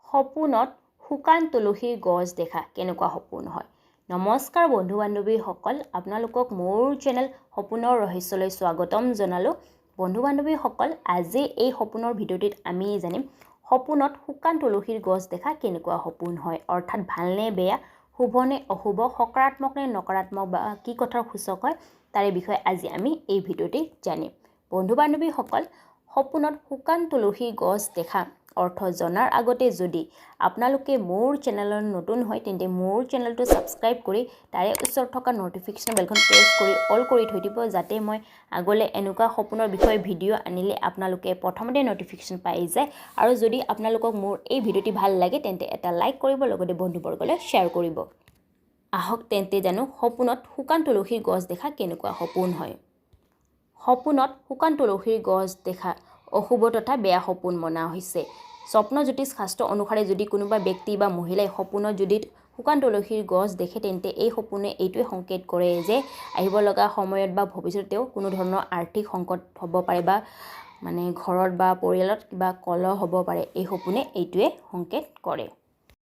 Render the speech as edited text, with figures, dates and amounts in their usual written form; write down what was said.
সপোনত শুকান তুলসীৰ গছ দেখা কেনেকুৱা সপোন হয়। নমস্কাৰ বন্ধু বান্ধৱীসকল, আপোনালোকক মোৰ চেনেল সপোনৰ ৰহস্যলৈ স্বাগতম জনালোঁ। বন্ধু বান্ধৱীসকল, আজি এই সপোনৰ ভিডিঅ'টিত আমি জানিম সপোনত শুকান তুলসীৰ গছ দেখা কেনেকুৱা সপোন হয়, অৰ্থাৎ ভালনে বেয়া, শুভ নে অশুভ, সকাৰাত্মক নে নকাৰাত্মক বা কি কথাৰ সূচক হয় তাৰে বিষয়ে আজি আমি এই ভিডিঅ'টিত জানিম। বন্ধু বান্ধৱীসকল, সপোনত শুকান তুলসীৰ গছ দেখা অৰ্থ জনাৰ আগতে যদি আপোনালোকে মোৰ চেনেলৰ নতুন হয় তেন্তে মোৰ চেনেলটো ছাবস্ক্ৰাইব কৰি তাৰে ওচৰত থকা ন'টিফিকেশ্যন বেলখন প্ৰেছ কৰি অল কৰি থৈ দিব, যাতে মই আগলৈ এনেকুৱা সপোনৰ বিষয়ে ভিডিঅ' আনিলে আপোনালোকে প্ৰথমতে ন'টিফিকেশ্যন পাই যায়। আৰু যদি আপোনালোকক মোৰ এই ভিডিঅ'টি ভাল লাগে তেন্তে এটা লাইক কৰিব, লগতে বন্ধুবৰ্গলৈ শ্বেয়াৰ কৰিব। আহক তেন্তে জানো সপোনত শুকান তুলসীৰ গছ দেখা কেনেকুৱা সপোন হয়। সপোনত শুকান তুলসীৰ গছ দেখা অশুভ তথা বেয়া সপোন মনা হৈছে। স্বপ্ন জ্যোতিষ শাস্ত্ৰ অনুসাৰে যদি কোনোবা ব্যক্তি বা মহিলাই সপোনত যদি শুকান তুলসীৰ গছ দেখে তেন্তে এই সপোনে এইটোৱে সংকেত কৰে যে আহিব লগা সময়ত বা ভৱিষ্যতেও কোনো ধৰণৰ আৰ্থিক সংকট হ'ব পাৰে বা ঘৰত বা পৰিয়ালত কিবা কলহ হ'ব পাৰে। এই সপোনে এইটোৱে সংকেত কৰে।